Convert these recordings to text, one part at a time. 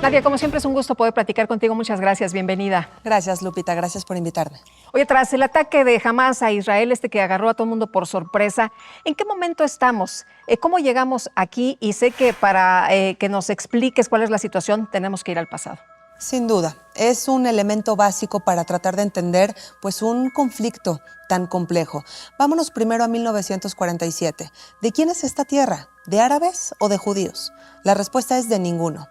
Nadia, como siempre es un gusto poder platicar contigo. Muchas gracias, bienvenida. Gracias, Lupita, gracias por invitarme. Oye, tras el ataque de Hamás a Israel, que agarró a todo el mundo por sorpresa, ¿en qué momento estamos? ¿Cómo llegamos aquí? Y sé que para que nos expliques cuál es la situación, tenemos que ir al pasado. Sin duda, es un elemento básico para tratar de entender pues, un conflicto tan complejo. Vámonos primero a 1947. ¿De quién es esta tierra? ¿De árabes o de judíos? La respuesta es de ninguno.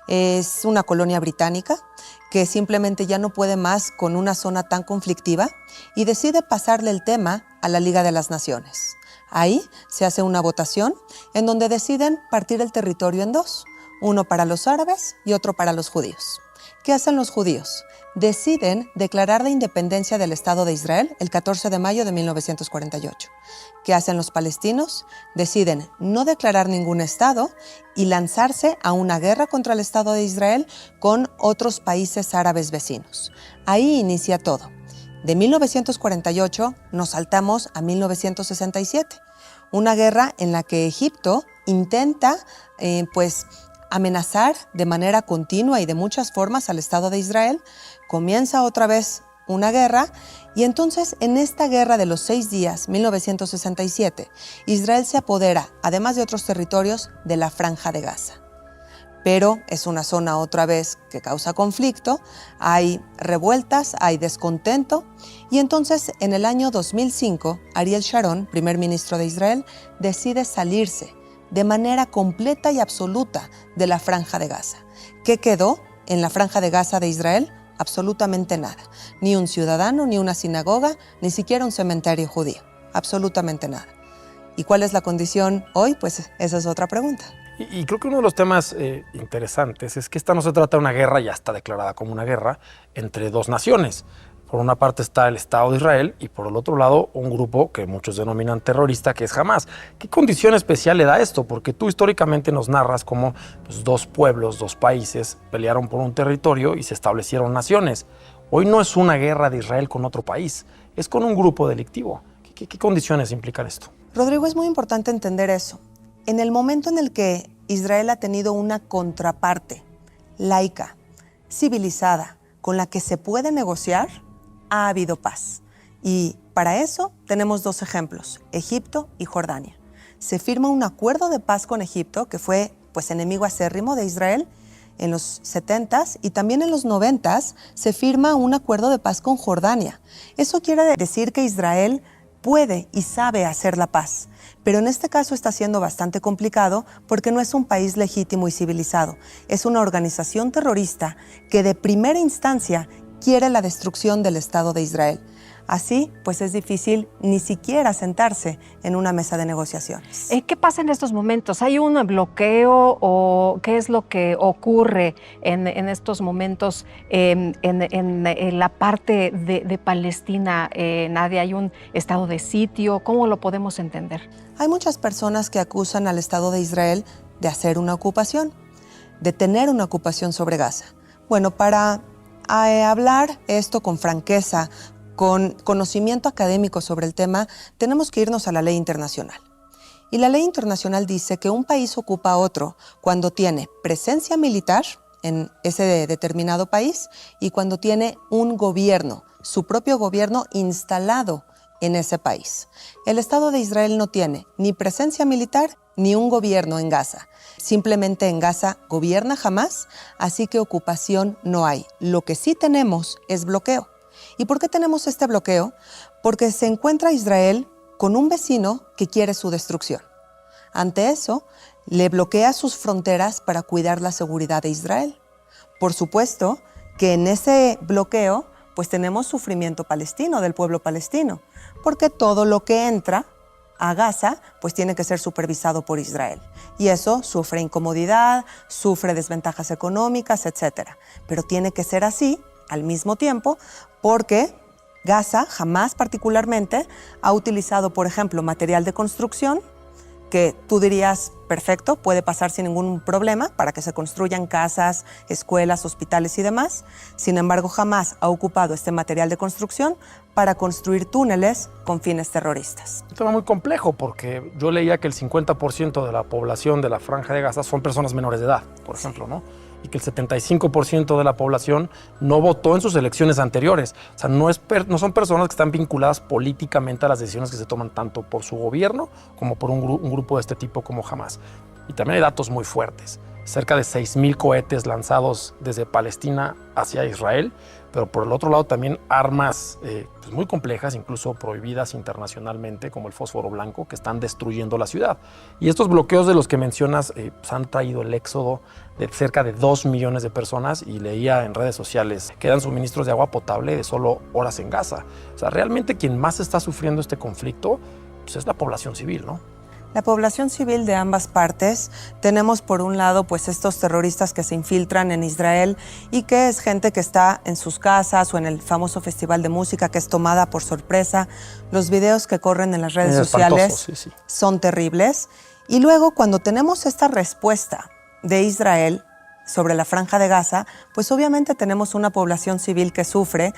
Es una colonia británica que simplemente ya no puede más con una zona tan conflictiva y decide pasarle el tema a la Liga de las Naciones. Ahí se hace una votación en donde deciden partir el territorio en dos, uno para los árabes y otro para los judíos. ¿Qué hacen los judíos? Deciden declarar la independencia del Estado de Israel el 14 de mayo de 1948. ¿Qué hacen los palestinos? Deciden no declarar ningún Estado y lanzarse a una guerra contra el Estado de Israel con otros países árabes vecinos. Ahí inicia todo. De 1948 nos saltamos a 1967, una guerra en la que Egipto intenta, amenazar de manera continua y de muchas formas al Estado de Israel. Comienza otra vez una guerra y entonces en esta guerra de los 6 días, 1967, Israel se apodera, además de otros territorios, de la Franja de Gaza. Pero es una zona otra vez que causa conflicto, hay revueltas, hay descontento y entonces en el año 2005, Ariel Sharon, primer ministro de Israel, decide salirse de manera completa y absoluta de la Franja de Gaza. ¿Qué quedó en la Franja de Gaza de Israel? Absolutamente nada. Ni un ciudadano, ni una sinagoga, ni siquiera un cementerio judío. Absolutamente nada. ¿Y cuál es la condición hoy? Pues esa es otra pregunta. Y creo que uno de los temas interesantes es que esta no se trata de una guerra, ya está declarada como una guerra, entre dos naciones. Por una parte está el Estado de Israel y por el otro lado un grupo que muchos denominan terrorista, que es Hamás. ¿Qué condición especial le da esto? Porque tú históricamente nos narras cómo dos pueblos, dos países pelearon por un territorio y se establecieron naciones. Hoy no es una guerra de Israel con otro país, es con un grupo delictivo. ¿Qué condiciones implican esto? Rodrigo, es muy importante entender eso. En el momento en el que Israel ha tenido una contraparte laica, civilizada, con la que se puede negociar, ha habido paz. Y para eso tenemos dos ejemplos, Egipto y Jordania. Se firma un acuerdo de paz con Egipto, que fue enemigo acérrimo de Israel en los 70s, y también en los 90s se firma un acuerdo de paz con Jordania. Eso quiere decir que Israel puede y sabe hacer la paz. Pero en este caso está siendo bastante complicado porque no es un país legítimo y civilizado. Es una organización terrorista que de primera instancia quiere la destrucción del Estado de Israel. Así, pues es difícil ni siquiera sentarse en una mesa de negociaciones. ¿Qué pasa en estos momentos? ¿Hay un bloqueo o qué es lo que ocurre en estos momentos en la parte de Palestina? Nadia, ¿hay un estado de sitio? ¿Cómo lo podemos entender? Hay muchas personas que acusan al Estado de Israel de hacer una ocupación, de tener una ocupación sobre Gaza. Bueno, para hablar esto con franqueza, con conocimiento académico sobre el tema, tenemos que irnos a la ley internacional. Y la ley internacional dice que un país ocupa a otro cuando tiene presencia militar en ese determinado país y cuando tiene un gobierno, su propio gobierno instalado en ese país. El Estado de Israel no tiene ni presencia militar ni un gobierno en Gaza. Simplemente en Gaza gobierna Hamás, así que ocupación no hay. Lo que sí tenemos es bloqueo. ¿Y por qué tenemos este bloqueo? Porque se encuentra Israel con un vecino que quiere su destrucción. Ante eso, le bloquea sus fronteras para cuidar la seguridad de Israel. Por supuesto que en ese bloqueo, pues tenemos sufrimiento palestino, del pueblo palestino, porque todo lo que entra a Gaza, pues tiene que ser supervisado por Israel. Y eso sufre incomodidad, sufre desventajas económicas, etc. Pero tiene que ser así al mismo tiempo porque Gaza, Hamás particularmente, ha utilizado, por ejemplo, material de construcción que tú dirías, perfecto, puede pasar sin ningún problema para que se construyan casas, escuelas, hospitales y demás. Sin embargo, Hamás ha ocupado este material de construcción para construir túneles con fines terroristas. Un tema muy complejo porque yo leía que el 50% de la población de la Franja de Gaza son personas menores de edad, por ejemplo, ¿no? y que el 75% de la población no votó en sus elecciones anteriores. O sea, no son personas que están vinculadas políticamente a las decisiones que se toman tanto por su gobierno como por un grupo de este tipo como Hamás. Y también hay datos muy fuertes. Cerca de 6,000 cohetes lanzados desde Palestina hacia Israel, pero por el otro lado también armas pues muy complejas, incluso prohibidas internacionalmente, como el fósforo blanco, que están destruyendo la ciudad. Y estos bloqueos de los que mencionas pues han traído el éxodo de cerca de 2 millones de personas, y leía en redes sociales que dan suministros de agua potable de solo horas en Gaza. O sea, realmente quien más está sufriendo este conflicto pues es la población civil, ¿no? La población civil de ambas partes. Tenemos por un lado pues estos terroristas que se infiltran en Israel y que es gente que está en sus casas o en el famoso festival de música que es tomada por sorpresa. Los videos que corren en las redes sociales sí. son terribles. Y luego cuando tenemos esta respuesta de Israel sobre la Franja de Gaza, pues obviamente tenemos una población civil que sufre,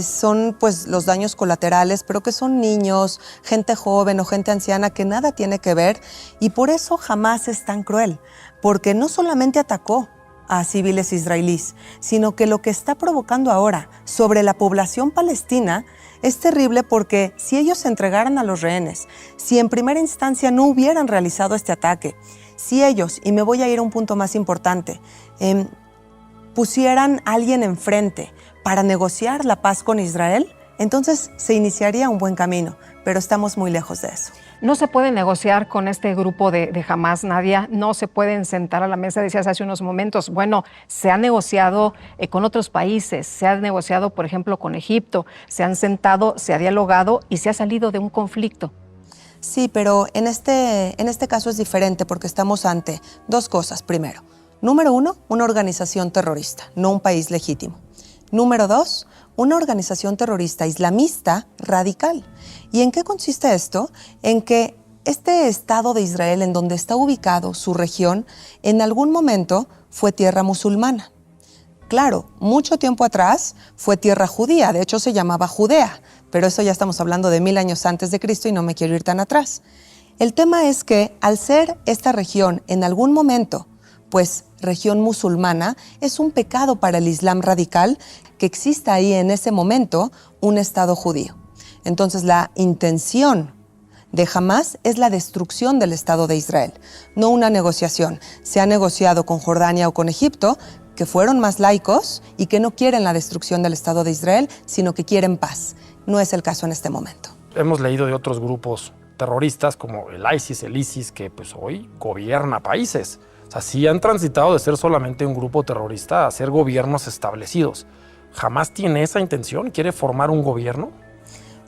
son pues los daños colaterales, pero que son niños, gente joven o gente anciana que nada tiene que ver, y por eso Hamás es tan cruel, porque no solamente atacó a civiles israelíes, sino que lo que está provocando ahora sobre la población palestina es terrible, porque si ellos se entregaran a los rehenes, si en primera instancia no hubieran realizado este ataque, si ellos, y me voy a ir a un punto más importante, pusieran a alguien enfrente para negociar la paz con Israel, entonces se iniciaría un buen camino, pero estamos muy lejos de eso. No se puede negociar con este grupo de Hamás, Nadia, no se pueden sentar a la mesa, decías hace unos momentos. Bueno, se ha negociado con otros países, se ha negociado, por ejemplo, con Egipto, se han sentado, se ha dialogado y se ha salido de un conflicto. Sí, pero en este caso es diferente, porque estamos ante dos cosas. Primero, número uno, una organización terrorista, no un país legítimo. Número dos, una organización terrorista islamista radical. ¿Y en qué consiste esto? En que este Estado de Israel, en donde está ubicado su región, en algún momento fue tierra musulmana. Claro, mucho tiempo atrás fue tierra judía, de hecho se llamaba Judea, pero eso ya estamos hablando de 1000 años antes de Cristo y no me quiero ir tan atrás. El tema es que al ser esta región en algún momento pues región musulmana, es un pecado para el Islam radical que exista ahí en ese momento un Estado judío. Entonces la intención de Hamás es la destrucción del Estado de Israel, no una negociación. Se ha negociado con Jordania o con Egipto, que fueron más laicos y que no quieren la destrucción del Estado de Israel, sino que quieren paz. No es el caso en este momento. Hemos leído de otros grupos terroristas como el ISIS, que pues hoy gobierna países. O sea, sí han transitado de ser solamente un grupo terrorista a ser gobiernos establecidos. ¿Hamás tiene esa intención? ¿Quiere formar un gobierno?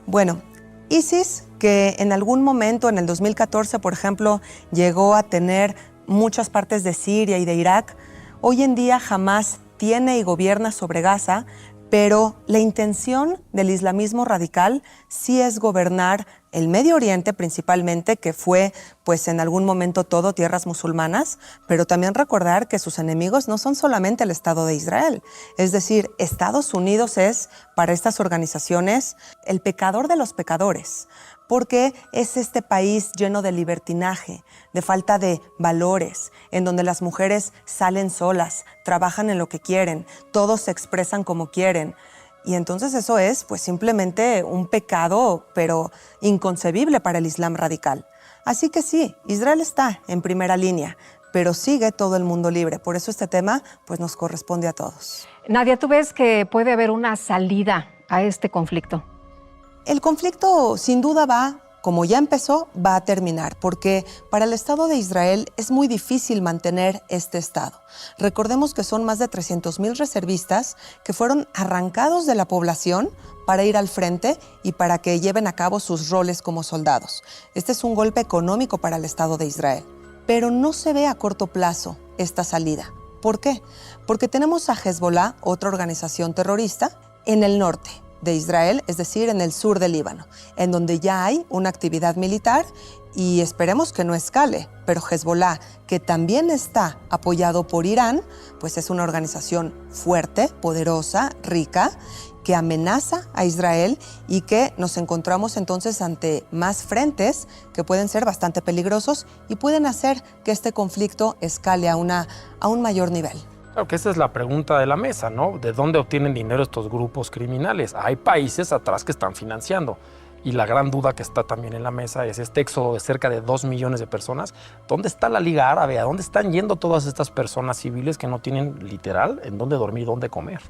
Bueno, ISIS, que en algún momento, en el 2014, por ejemplo, llegó a tener muchas partes de Siria y de Irak, hoy en día Hamás tiene y gobierna sobre Gaza, pero la intención del islamismo radical sí es gobernar el Medio Oriente principalmente, que fue pues en algún momento todo tierras musulmanas, pero también recordar que sus enemigos no son solamente el Estado de Israel. Es decir, Estados Unidos es para estas organizaciones el pecador de los pecadores, porque es este país lleno de libertinaje, de falta de valores, en donde las mujeres salen solas, trabajan en lo que quieren, todos se expresan como quieren. Y entonces eso es pues simplemente un pecado, pero inconcebible para el Islam radical. Así que sí, Israel está en primera línea, pero sigue todo el mundo libre. Por eso este tema pues nos corresponde a todos. Nadia, ¿tú ves que puede haber una salida a este conflicto? El conflicto sin duda como ya empezó, va a terminar, porque para el Estado de Israel es muy difícil mantener este Estado. Recordemos que son más de 300,000 reservistas que fueron arrancados de la población para ir al frente y para que lleven a cabo sus roles como soldados. Este es un golpe económico para el Estado de Israel, pero no se ve a corto plazo esta salida. ¿Por qué? Porque tenemos a Hezbollah, otra organización terrorista, en el norte. de Israel, es decir, en el sur del Líbano, en donde ya hay una actividad militar y esperemos que no escale. Pero Hezbollah, que también está apoyado por Irán, pues es una organización fuerte, poderosa, rica, que amenaza a Israel y que nos encontramos entonces ante más frentes que pueden ser bastante peligrosos y pueden hacer que este conflicto escale a un mayor nivel. Claro que esa es la pregunta de la mesa, ¿no? ¿De dónde obtienen dinero estos grupos criminales? Hay países atrás que están financiando. Y la gran duda que está también en la mesa es este éxodo de cerca de 2 millones de personas. ¿Dónde está la Liga Árabe? ¿A dónde están yendo todas estas personas civiles que no tienen literal en dónde dormir, dónde comer?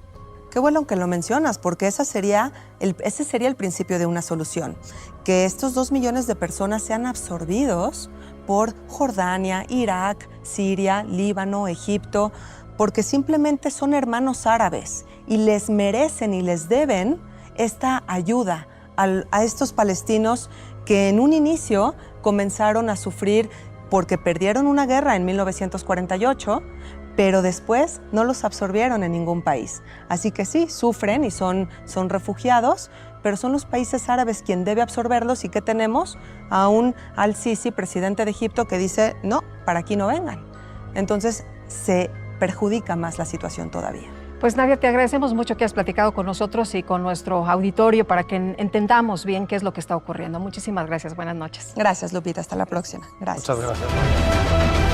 Qué bueno que lo mencionas, porque ese sería el principio de una solución. Que estos 2 millones de personas sean absorbidos por Jordania, Irak, Siria, Líbano, Egipto, porque simplemente son hermanos árabes y les merecen y les deben esta ayuda a estos palestinos que en un inicio comenzaron a sufrir porque perdieron una guerra en 1948, pero después no los absorbieron en ningún país. Así que sí, sufren y son refugiados, pero son los países árabes quien debe absorberlos. ¿Y qué tenemos? A un Al-Sisi, presidente de Egipto, que dice, no, para aquí no vengan. Entonces se perjudica más la situación todavía. Pues Nadia, te agradecemos mucho que has platicado con nosotros y con nuestro auditorio para que entendamos bien qué es lo que está ocurriendo. Muchísimas gracias, buenas noches. Gracias, Lupita, hasta la próxima. Gracias. Muchas gracias.